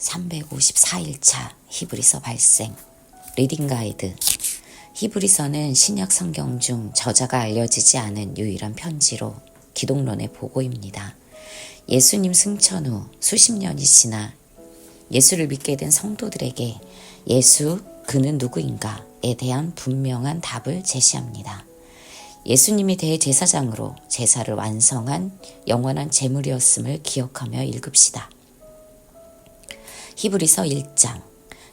354일차 히브리서 발생 리딩 가이드. 히브리서는 신약 성경 중 저자가 알려지지 않은 유일한 편지로 기독론의 보고입니다. 예수님 승천 후 수십 년이 지나 예수를 믿게 된 성도들에게 예수, 그는 누구인가에 대한 분명한 답을 제시합니다. 예수님이 대제사장으로 제사를 완성한 영원한 제물이었음을 기억하며 읽읍시다. 히브리서 1장.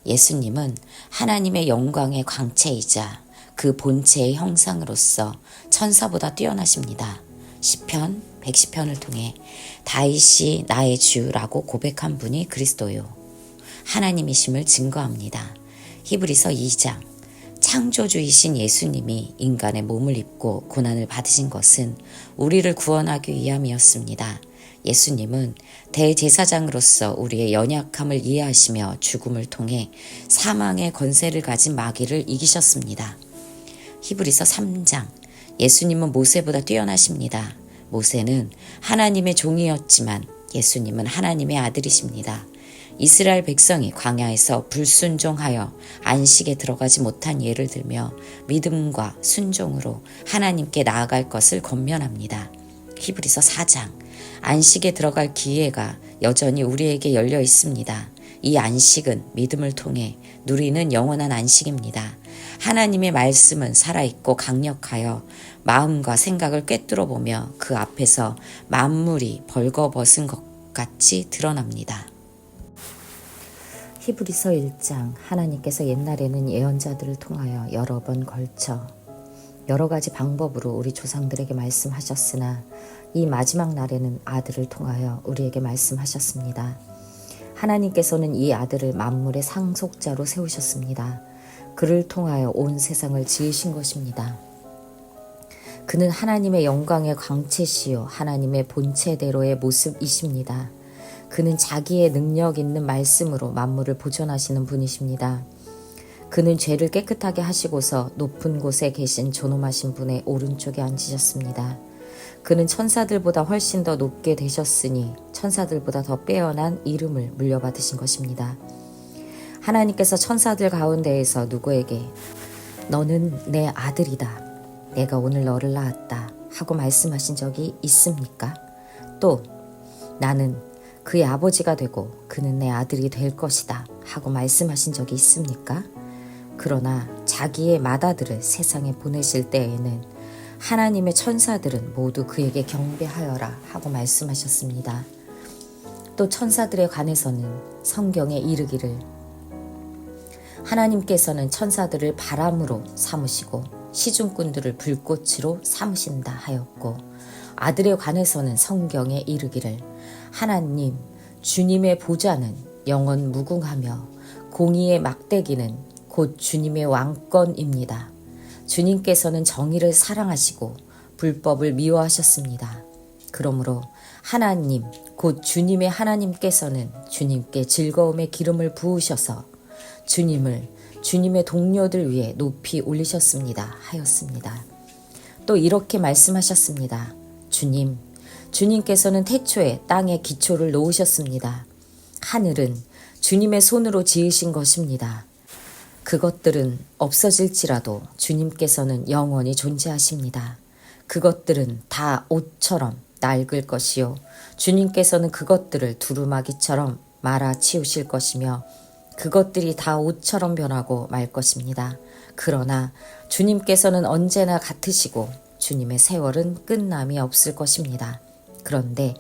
예수님은 하나님의 영광의 광채이자 그 본체의 형상으로서 천사보다 뛰어나십니다. 시편 110편을 통해 다윗이 나의 주라고 고백한 분이 그리스도요 하나님이심을 증거합니다. 히브리서 2장. 창조주이신 예수님이 인간의 몸을 입고 고난을 받으신 것은 우리를 구원하기 위함이었습니다. 예수님은 대제사장으로서 우리의 연약함을 이해하시며 죽음을 통해 사망의 권세를 가진 마귀를 이기셨습니다. 히브리서 3장. 예수님은 모세보다 뛰어나십니다. 모세는 하나님의 종이었지만 예수님은 하나님의 아들이십니다. 이스라엘 백성이 광야에서 불순종하여 안식에 들어가지 못한 예를 들며 믿음과 순종으로 하나님께 나아갈 것을 권면합니다. 히브리서 4장. 안식에 들어갈 기회가 여전히 우리에게 열려 있습니다. 이 안식은 믿음을 통해 누리는 영원한 안식입니다. 하나님의 말씀은 살아있고 강력하여 마음과 생각을 꿰뚫어 보며 그 앞에서 만물이 벌거벗은 것 같이 드러납니다. 히브리서 1장. 하나님께서 옛날에는 예언자들을 통하여 여러 번 걸쳐 여러 가지 방법으로 우리 조상들에게 말씀하셨으나 이 마지막 날에는 아들을 통하여 우리에게 말씀하셨습니다. 하나님께서는 이 아들을 만물의 상속자로 세우셨습니다. 그를 통하여 온 세상을 지으신 것입니다. 그는 하나님의 영광의 광채시요 하나님의 본체대로의 모습이십니다. 그는 자기의 능력 있는 말씀으로 만물을 보존하시는 분이십니다. 그는 죄를 깨끗하게 하시고서 높은 곳에 계신 존엄하신 분의 오른쪽에 앉으셨습니다. 그는 천사들보다 훨씬 더 높게 되셨으니 천사들보다 더 빼어난 이름을 물려받으신 것입니다. 하나님께서 천사들 가운데에서 누구에게 너는 내 아들이다, 내가 오늘 너를 낳았다 하고 말씀하신 적이 있습니까? 또 나는 그의 아버지가 되고 그는 내 아들이 될 것이다 하고 말씀하신 적이 있습니까? 그러나 자기의 맏아들을 세상에 보내실 때에는 하나님의 천사들은 모두 그에게 경배하여라 하고 말씀하셨습니다. 또 천사들에 관해서는 성경에 이르기를 하나님께서는 천사들을 바람으로 삼으시고 시중꾼들을 불꽃으로 삼으신다 하였고, 아들에 관해서는 성경에 이르기를 하나님 주님의 보좌는 영원 무궁하며 공의의 막대기는 곧 주님의 왕권입니다. 주님께서는 정의를 사랑하시고 불법을 미워하셨습니다. 그러므로 하나님 곧 주님의 하나님께서는 주님께 즐거움의 기름을 부으셔서 주님을 주님의 동료들 위해 높이 올리셨습니다 하였습니다. 또 이렇게 말씀하셨습니다. 주님께서는 태초에 땅에 기초를 놓으셨습니다. 하늘은 주님의 손으로 지으신 것입니다. 그것들은 없어질지라도 주님께서는 영원히 존재하십니다. 그것들은 다 옷처럼 낡을 것이요 주님께서는 그것들을 두루마기처럼 말아 치우실 것이며 그것들이 다 옷처럼 변하고 말 것입니다. 그러나 주님께서는 언제나 같으시고 주님의 세월은 끝남이 없을 것입니다. 그런데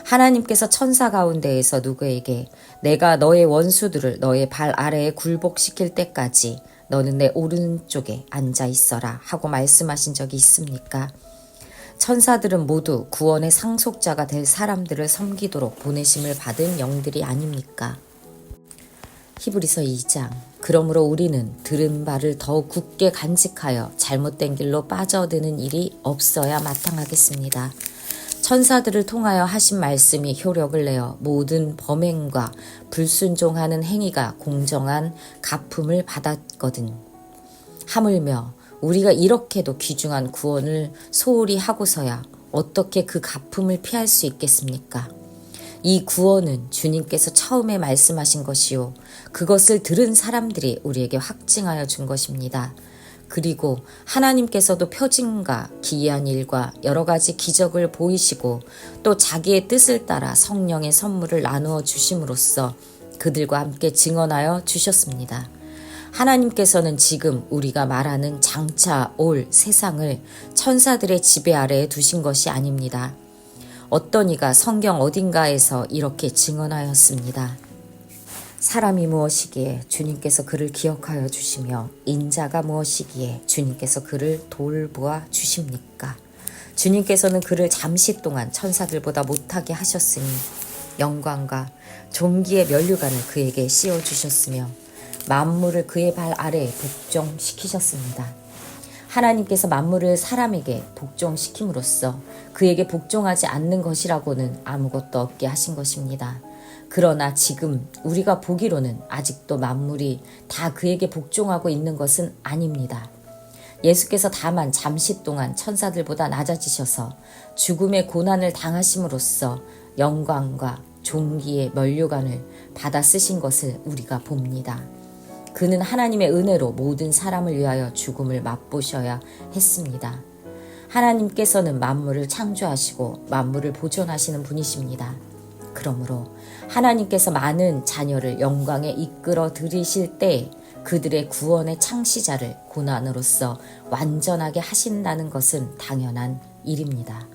하나님께서 천사 가운데에서 누구에게 내가 너의 원수들을 너의 발 아래에 굴복시킬 때까지 너는 내 오른쪽에 앉아 있어라 하고 말씀하신 적이 있습니까? 천사들은 모두 구원의 상속자가 될 사람들을 섬기도록 보내심을 받은 영들이 아닙니까? 히브리서 2장. 그러므로 우리는 들은 바를 더욱 굳게 간직하여 잘못된 길로 빠져드는 일이 없어야 마땅하겠습니다. 천사들을 통하여 하신 말씀이 효력을 내어 모든 범행과 불순종하는 행위가 공정한 갚음을 받았거든. 하물며 우리가 이렇게도 귀중한 구원을 소홀히 하고서야 어떻게 그 갚음을 피할 수 있겠습니까? 이 구원은 주님께서 처음에 말씀하신 것이요. 그것을 들은 사람들이 우리에게 확증하여 준 것입니다. 그리고 하나님께서도 표징과 기이한 일과 여러 가지 기적을 보이시고 또 자기의 뜻을 따라 성령의 선물을 나누어 주심으로써 그들과 함께 증언하여 주셨습니다. 하나님께서는 지금 우리가 말하는 장차 올 세상을 천사들의 지배 아래에 두신 것이 아닙니다. 어떤 이가 성경 어딘가에서 이렇게 증언하였습니다. 사람이 무엇이기에 주님께서 그를 기억하여 주시며 인자가 무엇이기에 주님께서 그를 돌보아 주십니까? 주님께서는 그를 잠시 동안 천사들보다 못하게 하셨으니 영광과 존귀의 면류관을 그에게 씌워주셨으며 만물을 그의 발 아래에 복종시키셨습니다. 하나님께서 만물을 사람에게 복종시킴으로써 그에게 복종하지 않는 것이라고는 아무것도 없게 하신 것입니다. 그러나 지금 우리가 보기로는 아직도 만물이 다 그에게 복종하고 있는 것은 아닙니다. 예수께서 다만 잠시 동안 천사들보다 낮아지셔서 죽음의 고난을 당하심으로써 영광과 존귀의 면류관을 받아 쓰신 것을 우리가 봅니다. 그는 하나님의 은혜로 모든 사람을 위하여 죽음을 맛보셔야 했습니다. 하나님께서는 만물을 창조하시고 만물을 보존하시는 분이십니다. 그러므로 하나님께서 많은 자녀를 영광에 이끌어 들이실 때 그들의 구원의 창시자를 고난으로써 완전하게 하신다는 것은 당연한 일입니다.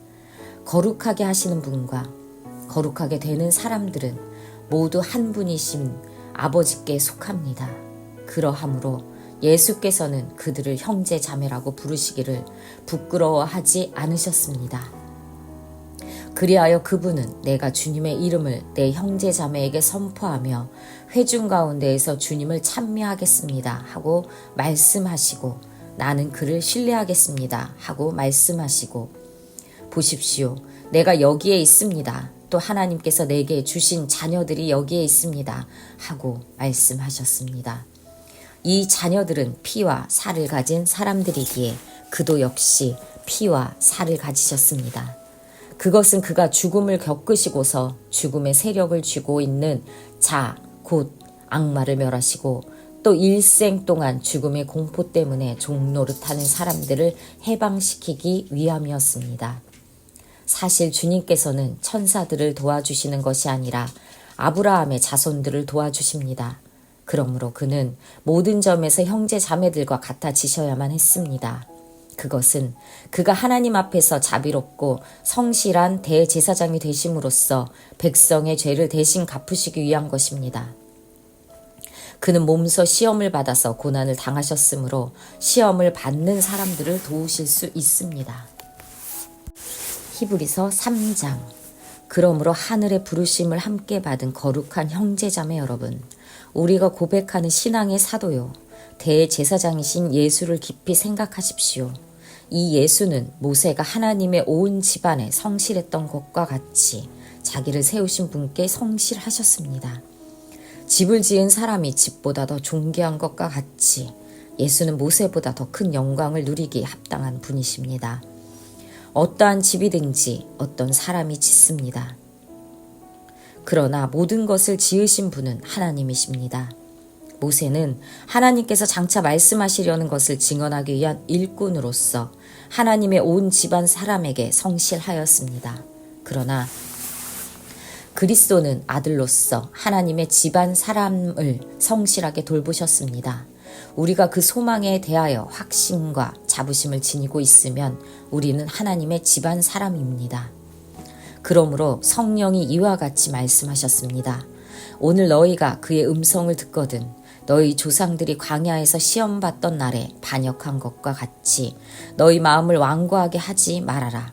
거룩하게 하시는 분과 거룩하게 되는 사람들은 모두 한 분이신 아버지께 속합니다. 그러하므로 예수께서는 그들을 형제 자매라고 부르시기를 부끄러워하지 않으셨습니다. 그리하여 그분은 내가 주님의 이름을 내 형제 자매에게 선포하며 회중 가운데에서 주님을 찬미하겠습니다 하고 말씀하시고 나는 그를 신뢰하겠습니다 하고 말씀하시고 보십시오. 내가 여기에 있습니다. 또 하나님께서 내게 주신 자녀들이 여기에 있습니다 하고 말씀하셨습니다. 이 자녀들은 피와 살을 가진 사람들이기에 그도 역시 피와 살을 가지셨습니다. 그것은 그가 죽음을 겪으시고서 죽음의 세력을 쥐고 있는 자, 곧 악마를 멸하시고 또 일생 동안 죽음의 공포 때문에 종노릇하는 사람들을 해방시키기 위함이었습니다. 사실 주님께서는 천사들을 도와주시는 것이 아니라 아브라함의 자손들을 도와주십니다. 그러므로 그는 모든 점에서 형제 자매들과 같아지셔야만 했습니다. 그것은 그가 하나님 앞에서 자비롭고 성실한 대제사장이 되심으로써 백성의 죄를 대신 갚으시기 위한 것입니다. 그는 몸소 시험을 받아서 고난을 당하셨으므로 시험을 받는 사람들을 도우실 수 있습니다. 히브리서 3장. 그러므로 하늘의 부르심을 함께 받은 거룩한 형제자매 여러분, 우리가 고백하는 신앙의 사도요 대제사장이신 예수를 깊이 생각하십시오. 이 예수는 모세가 하나님의 온 집안에 성실했던 것과 같이 자기를 세우신 분께 성실하셨습니다. 집을 지은 사람이 집보다 더 존귀한 것과 같이 예수는 모세보다 더 큰 영광을 누리기에 합당한 분이십니다. 어떠한 집이든지 어떤 사람이 짓습니다. 그러나 모든 것을 지으신 분은 하나님이십니다. 모세는 하나님께서 장차 말씀하시려는 것을 증언하기 위한 일꾼으로서 하나님의 온 집안 사람에게 성실하였습니다. 그러나 그리스도는 아들로서 하나님의 집안 사람을 성실하게 돌보셨습니다. 우리가 그 소망에 대하여 확신과 자부심을 지니고 있으면 우리는 하나님의 집안 사람입니다. 그러므로 성령이 이와 같이 말씀하셨습니다. 오늘 너희가 그의 음성을 듣거든 너희 조상들이 광야에서 시험받던 날에 반역한 것과 같이 너희 마음을 완고하게 하지 말아라.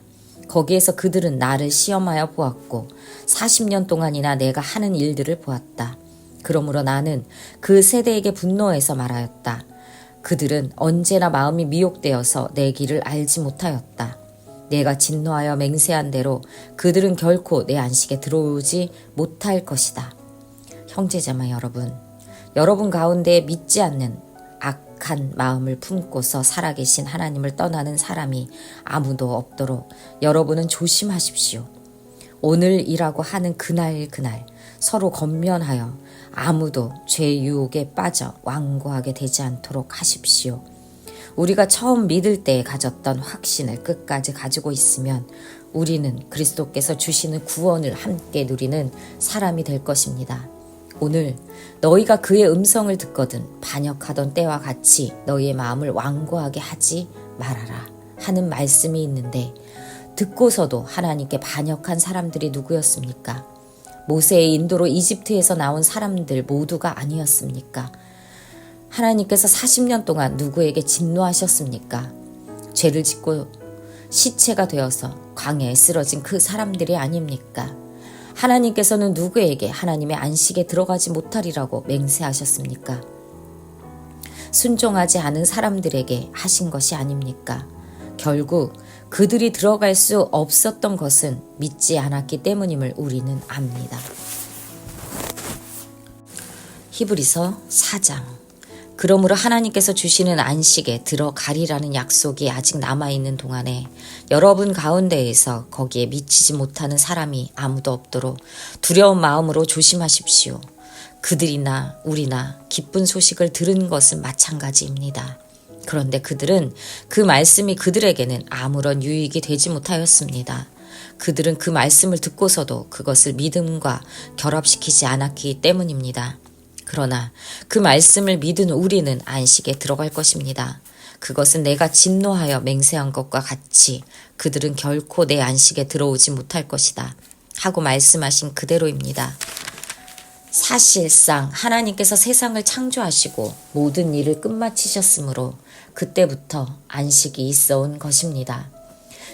거기에서 그들은 나를 시험하여 보았고 40년 동안이나 내가 하는 일들을 보았다. 그러므로 나는 그 세대에게 분노해서 말하였다. 그들은 언제나 마음이 미혹되어서 내 길을 알지 못하였다. 내가 진노하여 맹세한 대로 그들은 결코 내 안식에 들어오지 못할 것이다. 형제자매 여러분 가운데 믿지 않는 악한 마음을 품고서 살아계신 하나님을 떠나는 사람이 아무도 없도록 여러분은 조심하십시오. 오늘이라고 하는 그날 서로 권면하여 아무도 죄의 유혹에 빠져 완고하게 되지 않도록 하십시오. 우리가 처음 믿을 때에 가졌던 확신을 끝까지 가지고 있으면 우리는 그리스도께서 주시는 구원을 함께 누리는 사람이 될 것입니다. 오늘 너희가 그의 음성을 듣거든 반역하던 때와 같이 너희의 마음을 완고하게 하지 말아라 하는 말씀이 있는데, 듣고서도 하나님께 반역한 사람들이 누구였습니까? 모세의 인도로 이집트에서 나온 사람들 모두가 아니었습니까? 하나님께서 40년 동안 누구에게 진노하셨습니까? 죄를 짓고 시체가 되어서 광야에 쓰러진 그 사람들이 아닙니까? 하나님께서는 누구에게 하나님의 안식에 들어가지 못하리라고 맹세하셨습니까? 순종하지 않은 사람들에게 하신 것이 아닙니까? 결국 그들이 들어갈 수 없었던 것은 믿지 않았기 때문임을 우리는 압니다. 히브리서 4장. 그러므로 하나님께서 주시는 안식에 들어가리라는 약속이 아직 남아있는 동안에 여러분 가운데에서 거기에 미치지 못하는 사람이 아무도 없도록 두려운 마음으로 조심하십시오. 그들이나 우리나 기쁜 소식을 들은 것은 마찬가지입니다. 그런데 그들은 그 말씀이 그들에게는 아무런 유익이 되지 못하였습니다. 그들은 그 말씀을 듣고서도 그것을 믿음과 결합시키지 않았기 때문입니다. 그러나 그 말씀을 믿은 우리는 안식에 들어갈 것입니다. 그것은 내가 진노하여 맹세한 것과 같이 그들은 결코 내 안식에 들어오지 못할 것이다 하고 말씀하신 그대로입니다. 사실상 하나님께서 세상을 창조하시고 모든 일을 끝마치셨으므로 그때부터 안식이 있어 온 것입니다.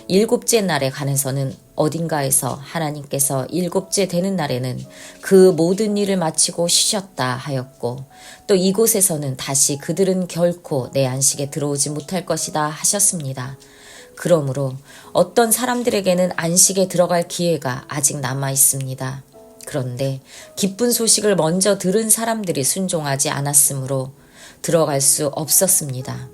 일곱째 날에 관해서는 어딘가에서 하나님께서 일곱째 되는 날에는 그 모든 일을 마치고 쉬셨다 하였고, 또 이곳에서는 다시 그들은 결코 내 안식에 들어오지 못할 것이다 하셨습니다. 그러므로 어떤 사람들에게는 안식에 들어갈 기회가 아직 남아 있습니다. 그런데 기쁜 소식을 먼저 들은 사람들이 순종하지 않았으므로 들어갈 수 없었습니다.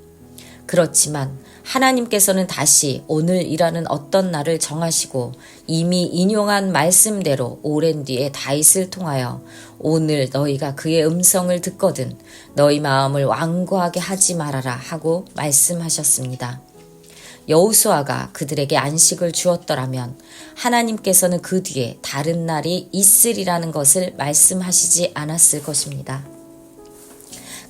그렇지만 하나님께서는 다시 오늘이라는 어떤 날을 정하시고 이미 인용한 말씀대로 오랜 뒤에 다윗을 통하여 오늘 너희가 그의 음성을 듣거든 너희 마음을 완고하게 하지 말아라 하고 말씀하셨습니다. 여호수아가 그들에게 안식을 주었더라면 하나님께서는 그 뒤에 다른 날이 있으리라는 것을 말씀하시지 않았을 것입니다.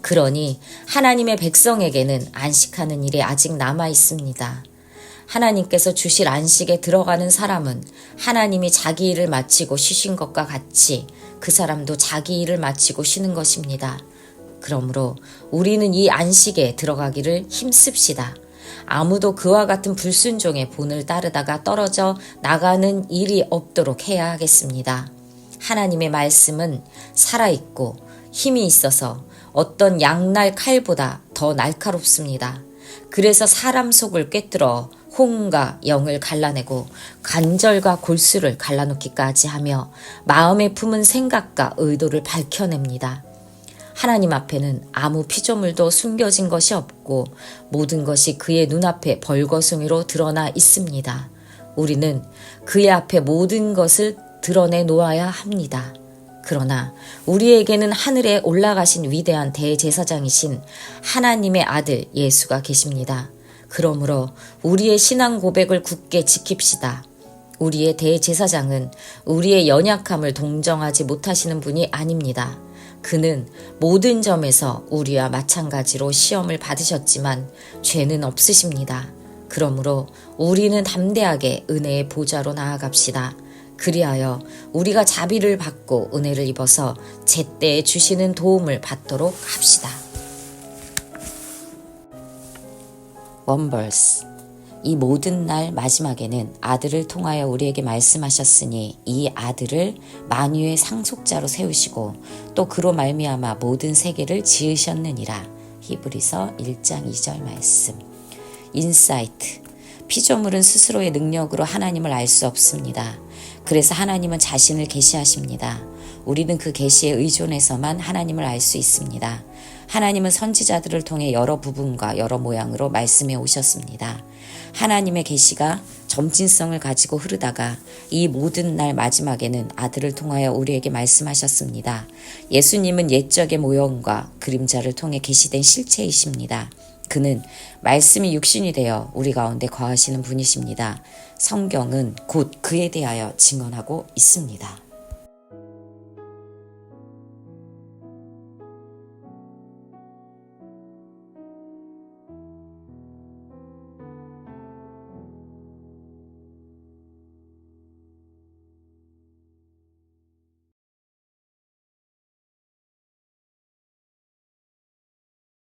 그러니 하나님의 백성에게는 안식하는 일이 아직 남아 있습니다. 하나님께서 주실 안식에 들어가는 사람은 하나님이 자기 일을 마치고 쉬신 것과 같이 그 사람도 자기 일을 마치고 쉬는 것입니다. 그러므로 우리는 이 안식에 들어가기를 힘씁시다. 아무도 그와 같은 불순종의 본을 따르다가 떨어져 나가는 일이 없도록 해야 하겠습니다. 하나님의 말씀은 살아있고 힘이 있어서 어떤 양날 칼보다 더 날카롭습니다. 그래서 사람 속을 꿰뚫어 혼과 영을 갈라내고 관절과 골수를 갈라놓기까지 하며 마음에 품은 생각과 의도를 밝혀냅니다. 하나님 앞에는 아무 피조물도 숨겨진 것이 없고 모든 것이 그의 눈앞에 벌거숭이로 드러나 있습니다. 우리는 그의 앞에 모든 것을 드러내 놓아야 합니다. 그러나 우리에게는 하늘에 올라가신 위대한 대제사장이신 하나님의 아들 예수가 계십니다. 그러므로 우리의 신앙 고백을 굳게 지킵시다. 우리의 대제사장은 우리의 연약함을 동정하지 못하시는 분이 아닙니다. 그는 모든 점에서 우리와 마찬가지로 시험을 받으셨지만 죄는 없으십니다. 그러므로 우리는 담대하게 은혜의 보좌로 나아갑시다. 그리하여 우리가 자비를 받고 은혜를 입어서 제때에 주시는 도움을 받도록 합시다. 원벌스. 이 모든 날 마지막에는 아들을 통하여 우리에게 말씀하셨으니 이 아들을 만유의 상속자로 세우시고 또 그로 말미암아 모든 세계를 지으셨느니라. 히브리서 1장 2절 말씀. 인사이트. 피조물은 스스로의 능력으로 하나님을 알 수 없습니다. 그래서 하나님은 자신을 계시하십니다. 우리는 그 계시에 의존해서만 하나님을 알 수 있습니다. 하나님은 선지자들을 통해 여러 부분과 여러 모양으로 말씀해 오셨습니다. 하나님의 계시가 점진성을 가지고 흐르다가 이 모든 날 마지막에는 아들을 통하여 우리에게 말씀하셨습니다. 예수님은 옛적의 모형과 그림자를 통해 계시된 실체이십니다. 그는 말씀이 육신이 되어 우리 가운데 거하시는 분이십니다. 성경은 곧 그에 대하여 증언하고 있습니다.